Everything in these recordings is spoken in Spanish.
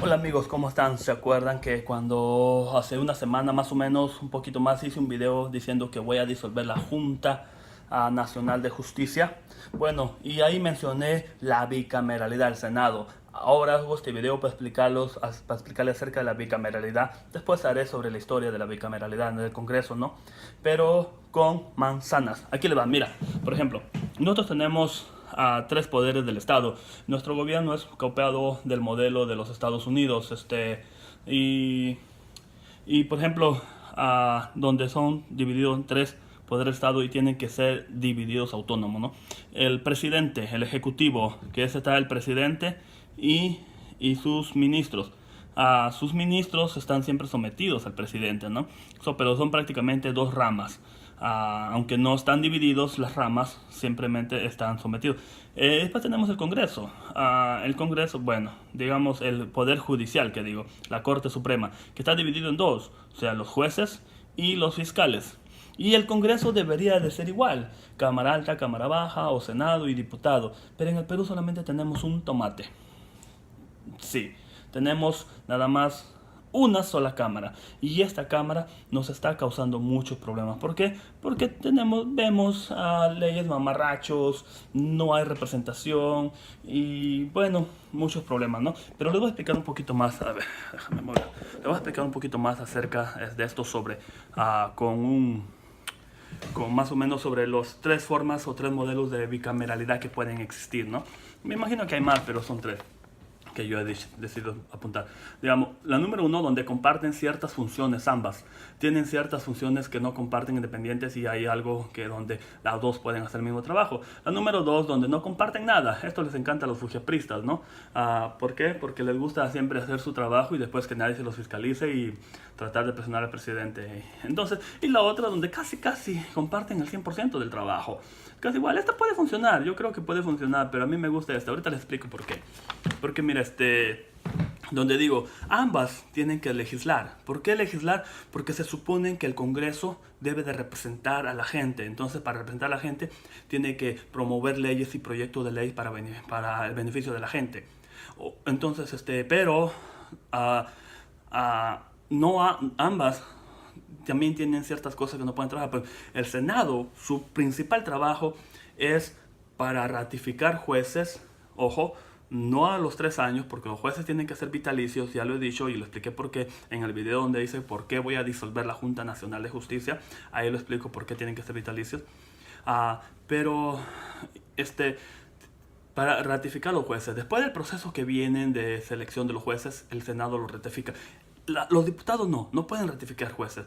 Hola amigos, ¿cómo están? ¿Se acuerdan que cuando hace una semana más o menos, un poquito más, hice un video diciendo que voy a disolver la Junta Nacional de Justicia? Bueno, y ahí mencioné la bicameralidad del Senado. Ahora hago este video para explicarles acerca de la bicameralidad. Después haré sobre la historia de la bicameralidad en el Congreso, ¿no? Pero con manzanas. Aquí le van, mira, por ejemplo, nosotros tenemos a tres poderes del Estado. Nuestro gobierno es copiado del modelo de los Estados Unidos, y, y por ejemplo, donde son divididos en tres poderes del Estado y tienen que ser divididos autónomos, ¿no? El presidente, el ejecutivo, que es está el presidente y sus ministros. Sus ministros están siempre sometidos al presidente, ¿no? Pero son prácticamente dos ramas. Aunque no están divididos, las ramas simplemente están sometidos. Después tenemos el Congreso. El Congreso, bueno, digamos el Poder Judicial, que digo, la Corte Suprema, que está dividido en dos, o sea, los jueces y los fiscales. Y el Congreso debería de ser igual, Cámara Alta, Cámara Baja, o Senado y Diputado. Pero en el Perú solamente tenemos un tomate. Sí, tenemos nada más una sola cámara y esta cámara nos está causando muchos problemas. ¿Por qué? Porque vemos leyes mamarrachos, no hay representación y bueno, muchos problemas, ¿no? Pero les voy a explicar un poquito más, a ver, déjame mover. Les voy a explicar un poquito más acerca de esto sobre, con más o menos sobre los tres formas o tres modelos de bicameralidad que pueden existir, ¿no? Me imagino que hay más, pero son tres que yo he decidido apuntar. Digamos, la número uno, donde comparten ciertas funciones ambas. Tienen ciertas funciones que no comparten independientes y hay algo que donde las dos pueden hacer el mismo trabajo. La número dos, donde no comparten nada. Esto les encanta a los fujiapristas, ¿no? ¿Por qué? Porque les gusta siempre hacer su trabajo y después que nadie se los fiscalice y tratar de presionar al presidente. Entonces, y la otra, donde casi comparten el 100% del trabajo. Casi igual, esta puede funcionar, yo creo que puede funcionar, pero a mí me gusta esta. Ahorita les explico por qué. Porque mira, donde digo, ambas tienen que legislar. ¿Por qué legislar? Porque se supone que el Congreso debe de representar a la gente. Entonces, para representar a la gente, tiene que promover leyes y proyectos de ley para el beneficio de la gente. Entonces, pero ambas también tienen ciertas cosas que no pueden trabajar. Pero el Senado, su principal trabajo es para ratificar jueces, ojo, no a los 3 años, porque los jueces tienen que ser vitalicios, ya lo he dicho y lo expliqué porque en el video donde dice por qué voy a disolver la Junta Nacional de Justicia, ahí lo explico por qué tienen que ser vitalicios. Pero para ratificar los jueces, después del proceso que vienen de selección de los jueces, el Senado lo ratifica. Los diputados no pueden ratificar jueces,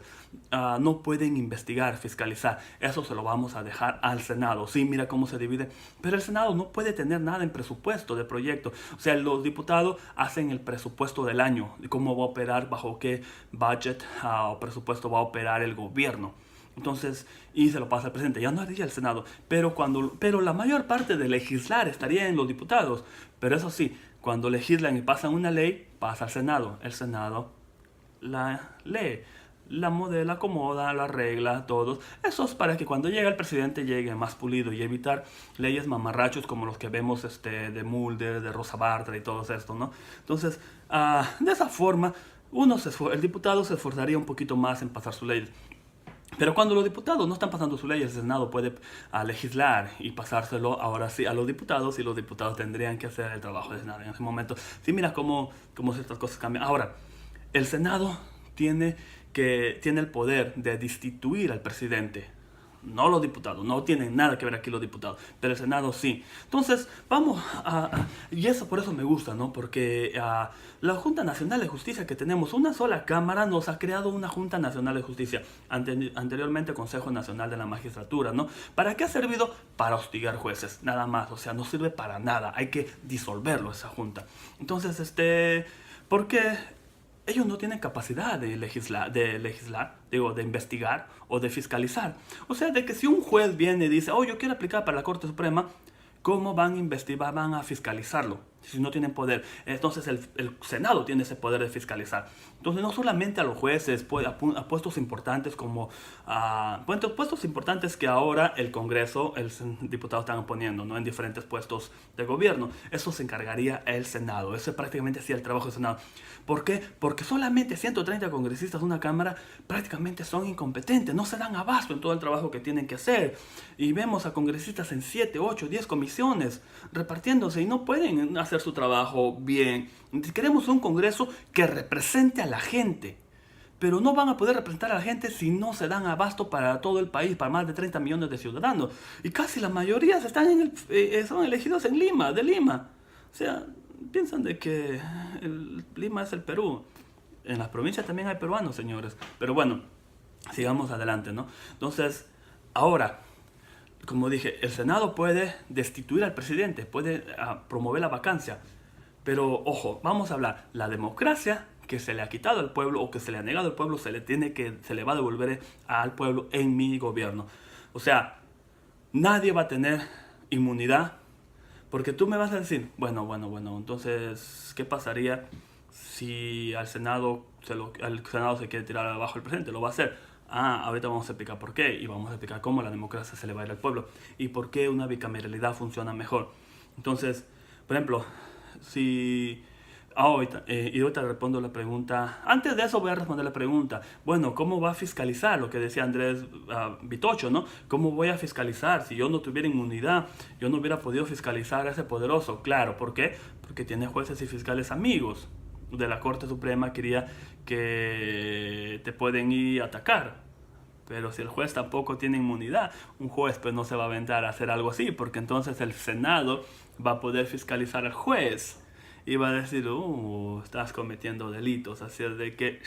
no pueden investigar, fiscalizar. Eso se lo vamos a dejar al Senado. Sí, mira cómo se divide. Pero el Senado no puede tener nada en presupuesto de proyecto. O sea, los diputados hacen el presupuesto del año, de cómo va a operar, bajo qué budget o presupuesto va a operar el gobierno. Entonces, y se lo pasa al presidente, ya no haría el Senado, pero la mayor parte de legislar estaría en los diputados. Pero eso sí, cuando legislan y pasan una ley, pasa al Senado. El Senado la lee, la modela, acomoda, la regla, todos. Eso es para que cuando llegue el presidente llegue más pulido y evitar leyes mamarrachos como los que vemos de Mulder, de Rosa Bartra y todo esto, ¿no? Entonces, de esa forma, el diputado se esforzaría un poquito más en pasar su ley. Pero cuando los diputados no están pasando su ley, el Senado puede legislar y pasárselo ahora sí a los diputados y los diputados tendrían que hacer el trabajo del Senado en ese momento. Sí, mira cómo ciertas cosas cambian. Ahora, el Senado tiene el poder de destituir al presidente. No los diputados, no tienen nada que ver aquí los diputados, pero el Senado sí. Entonces, y eso por eso me gusta, ¿no? Porque la Junta Nacional de Justicia que tenemos, una sola Cámara nos ha creado una Junta Nacional de Justicia, anteriormente Consejo Nacional de la Magistratura, ¿no? ¿Para qué ha servido? Para hostigar jueces, nada más, o sea, no sirve para nada, hay que disolverlo esa Junta. Entonces, ¿por qué? Ellos no tienen capacidad de legislar, digo, de investigar o de fiscalizar. O sea, de que si un juez viene y dice, oh, yo quiero aplicar para la Corte Suprema, ¿cómo van a investigar, van a fiscalizarlo? si no tienen poder. Entonces el Senado tiene ese poder de fiscalizar. Entonces no solamente a los jueces, a puestos importantes como puestos importantes que ahora el Congreso, el diputado están poniendo, ¿no? En diferentes puestos de gobierno. Eso se encargaría el Senado. Ese prácticamente sí el trabajo del Senado. ¿Por qué? Porque solamente 130 congresistas de una Cámara prácticamente son incompetentes, no se dan abasto en todo el trabajo que tienen que hacer. Y vemos a congresistas en 7, 8, 10 comisiones repartiéndose y no pueden hacer su trabajo bien. Queremos un Congreso que represente a la gente, pero no van a poder representar a la gente si no se dan abasto para todo el país, para más de 30 millones de ciudadanos. Y casi la mayoría son elegidos en Lima, de Lima. O sea, piensan de que Lima es el Perú. En las provincias también hay peruanos, señores. Pero bueno, sigamos adelante, ¿no? Entonces, ahora, como dije, el Senado puede destituir al presidente, puede promover la vacancia. Pero ojo, vamos a hablar, la democracia que se le ha quitado al pueblo o que se le ha negado al pueblo se le va a devolver al pueblo en mi gobierno. O sea, nadie va a tener inmunidad, porque tú me vas a decir, bueno, entonces, ¿qué pasaría si al Senado se quiere tirar abajo el presidente? Lo va a hacer. Ahorita vamos a explicar por qué y vamos a explicar cómo la democracia se le va a ir al pueblo y por qué una bicameralidad funciona mejor. Entonces, por ejemplo, si y ahorita respondo la pregunta. Antes de eso voy a responder la pregunta. Bueno, ¿cómo va a fiscalizar? Lo que decía Andrés Vitocho, ¿no? ¿Cómo voy a fiscalizar? Si yo no tuviera inmunidad, yo no hubiera podido fiscalizar a ese poderoso. Claro, ¿por qué? Porque tiene jueces y fiscales amigos de la Corte Suprema que te pueden ir a atacar. Pero si el juez tampoco tiene inmunidad, un juez pues no se va a aventar a hacer algo así, porque entonces el Senado va a poder fiscalizar al juez y va a decir, estás cometiendo delitos, así es de que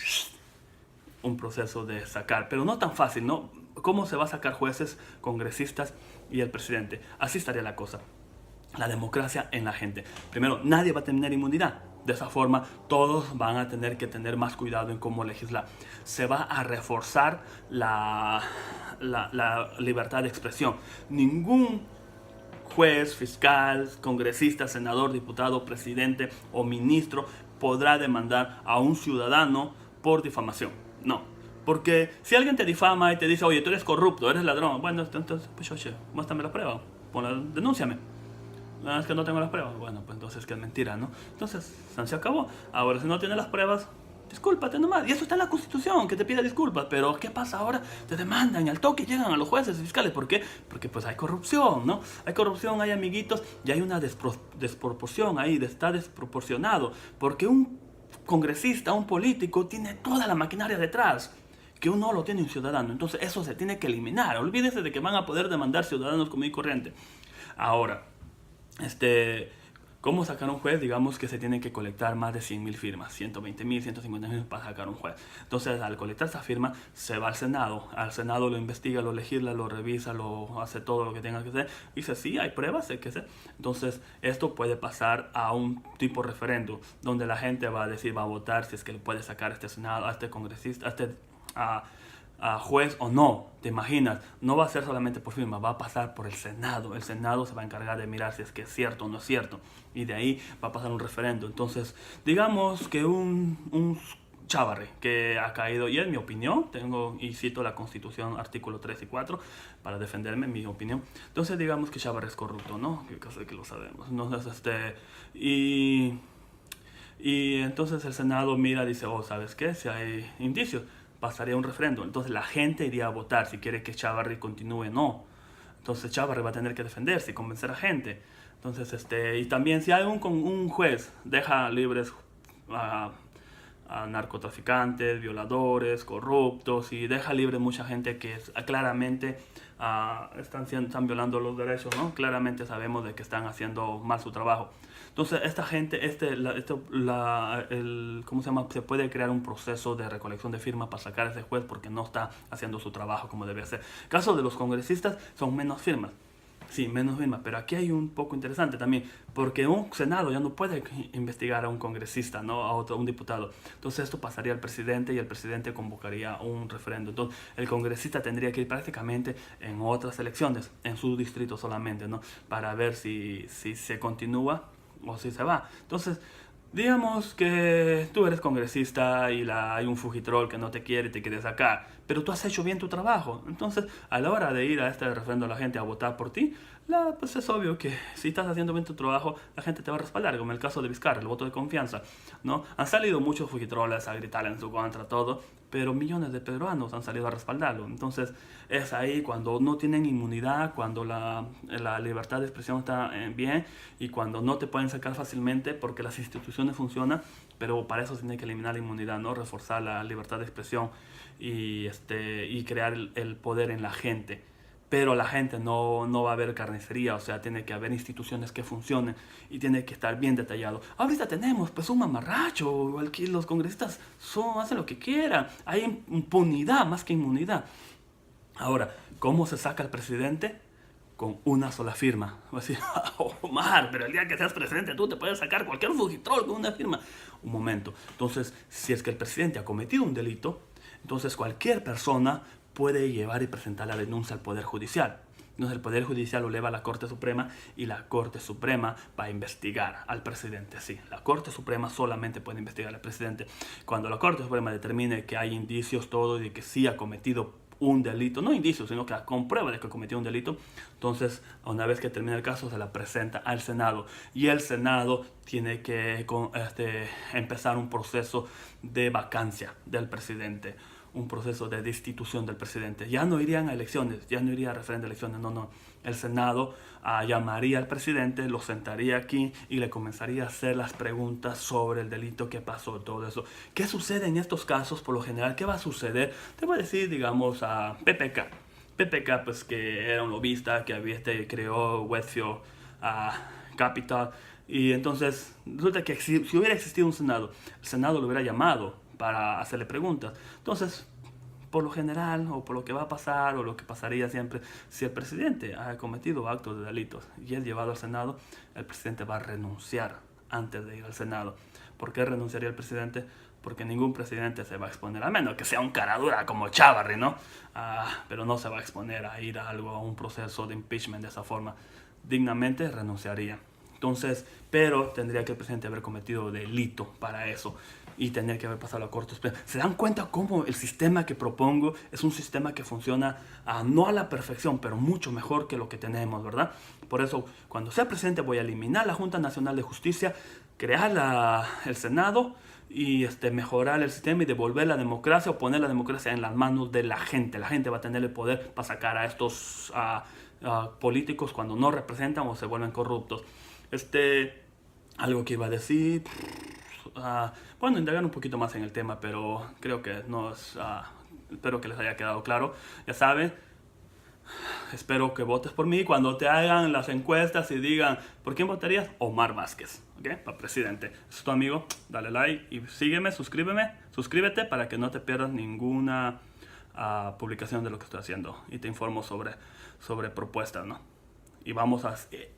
un proceso de sacar, pero no tan fácil, ¿no? ¿Cómo se va a sacar jueces, congresistas y el presidente? Así estaría la cosa. La democracia en la gente. Primero, nadie va a tener inmunidad. De esa forma, todos van a tener que tener más cuidado en cómo legislar. Se va a reforzar la libertad de expresión. Ningún juez, fiscal, congresista, senador, diputado, presidente o ministro podrá demandar a un ciudadano por difamación. No. Porque si alguien te difama y te dice, oye, tú eres corrupto, eres ladrón, bueno, entonces, pues oye, muéstrame la prueba, denúnciame. No, es que no tengo las pruebas. Bueno, pues entonces que es mentira, ¿no? Entonces, se acabó. Ahora, si no tienes las pruebas, discúlpate nomás. Y eso está en la Constitución, que te pida disculpas. Pero, ¿qué pasa ahora? Te demandan y al toque llegan a los jueces y fiscales. ¿Por qué? Porque pues hay corrupción, ¿no? Hay corrupción, hay amiguitos y hay una desproporción ahí, está desproporcionado. Porque un congresista, un político, tiene toda la maquinaria detrás que uno lo tiene un ciudadano. Entonces, eso se tiene que eliminar. Olvídese de que van a poder demandar ciudadanos común y corriente. Ahora, ¿cómo sacar un juez? Digamos que se tienen que colectar más de 100.000 firmas, 120.000, 150.000 para sacar un juez. Entonces, al colectar esa firma, se va al Senado lo investiga, lo legisla, lo revisa, lo hace todo lo que tenga que hacer, y dice, sí, hay pruebas, hay que hacer. Entonces, esto puede pasar a un tipo referendo, donde la gente va a votar si es que le puede sacar a este Senado, a este congresista, a juez o no, te imaginas, no va a ser solamente por firma, va a pasar por el Senado se va a encargar de mirar si es que es cierto o no es cierto, y de ahí va a pasar un referendo. Entonces, digamos que un Chávarri que ha caído, y en mi opinión, y cito la Constitución, artículo 3 y 4, para defenderme, mi opinión. Entonces, digamos que Chávarri es corrupto, ¿no? Que lo sabemos. Entonces, y entonces el Senado mira y dice, ¿sabes qué? Si hay indicios, pasaría un referendo. Entonces la gente iría a votar si quiere que Chávarri continúe o no. Entonces Chávarri va a tener que defenderse y convencer a gente. Entonces, y también si hay un juez deja libres a narcotraficantes, violadores, corruptos, y deja libre mucha gente que claramente están violando los derechos, ¿no? Claramente sabemos de que están haciendo mal su trabajo. Entonces, esta gente, ¿cómo se llama? Se puede crear un proceso de recolección de firmas para sacar a ese juez porque no está haciendo su trabajo como debe hacer. En caso de los congresistas, son menos firmas. Sí, menos firmas, pero aquí hay un poco interesante también, porque un Senado ya no puede investigar a un congresista, ¿no? A un diputado. Entonces esto pasaría al presidente y el presidente convocaría un referendo. Entonces el congresista tendría que ir prácticamente en otras elecciones, en su distrito solamente, ¿no? Para ver si se continúa o si se va. Entonces, digamos que tú eres congresista y hay un fujitrol que no te quiere y te quiere sacar, pero tú has hecho bien tu trabajo. Entonces, a la hora de ir a este referendo a la gente a votar por ti, pues es obvio que si estás haciendo bien tu trabajo, la gente te va a respaldar, como en el caso de Vizcarra, el voto de confianza, ¿no? Han salido muchos fujitroles a gritar en su contra, todo, pero millones de peruanos han salido a respaldarlo. Entonces, es ahí cuando no tienen inmunidad, cuando la libertad de expresión está bien y cuando no te pueden sacar fácilmente porque las instituciones funcionan, pero para eso se tiene que eliminar la inmunidad, ¿no? Reforzar la libertad de expresión y crear el poder en la gente. Pero la gente no va a haber carnicería, o sea, tiene que haber instituciones que funcionen y tiene que estar bien detallado. Ahorita tenemos pues un mamarracho, igual que los congresistas hacen lo que quieran, hay impunidad más que inmunidad. Ahora, ¿cómo se saca al presidente? Con una sola firma. Va a decir, Omar, pero el día que seas presidente tú te puedes sacar cualquier fugitrol con una firma. Un momento. Entonces, si es que el presidente ha cometido un delito, entonces cualquier persona puede llevar y presentar la denuncia al Poder Judicial. Entonces el Poder Judicial lo eleva a la Corte Suprema y la Corte Suprema va a investigar al presidente. Sí, la Corte Suprema solamente puede investigar al presidente. Cuando la Corte Suprema determine que hay indicios, todo, y que sí ha cometido un delito, no indicios, sino que comprueba de que cometió un delito, entonces una vez que termina el caso se la presenta al Senado y el Senado tiene que empezar un proceso de vacancia del presidente, un proceso de destitución del presidente. Ya no irían a elecciones, ya no iría a referendo de elecciones, no. El Senado llamaría al presidente, lo sentaría aquí y le comenzaría a hacer las preguntas sobre el delito que pasó, todo eso. ¿Qué sucede en estos casos por lo general? ¿Qué va a suceder? Te voy a decir, digamos, a PPK. PPK, pues que era un lobista que creó Westfield Capital. Y entonces, resulta que si hubiera existido un Senado, el Senado lo hubiera llamado para hacerle preguntas. Entonces, por lo general, o por lo que va a pasar, o lo que pasaría siempre, si el presidente ha cometido actos de delitos y es llevado al Senado, el presidente va a renunciar antes de ir al Senado. ¿Por qué renunciaría el presidente? Porque ningún presidente se va a exponer, a menos que sea un caradura como Chávarri, ¿no? Pero no se va a exponer a ir a un proceso de impeachment de esa forma. Dignamente renunciaría. Entonces, pero tendría que el presidente haber cometido delito para eso y tener que haber pasado a la Corte Suprema. ¿Se dan cuenta cómo el sistema que propongo es un sistema que funciona no a la perfección, pero mucho mejor que lo que tenemos, ¿verdad? Por eso, cuando sea presidente voy a eliminar la Junta Nacional de Justicia, crear el Senado y mejorar el sistema y devolver la democracia o poner la democracia en las manos de la gente. La gente va a tener el poder para sacar a estos políticos cuando no representan o se vuelven corruptos. Algo que iba a decir, bueno, indagar un poquito más en el tema, pero creo que espero que les haya quedado claro. Ya saben, espero que votes por mí cuando te hagan las encuestas y digan ¿por quién votarías? Omar Vázquez, ¿ok? Para presidente. Es tu amigo, dale like y sígueme, suscríbete para que no te pierdas ninguna publicación de lo que estoy haciendo y te informo sobre propuestas, ¿no? Y vamos a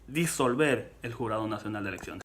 disolver el Jurado Nacional de Elecciones.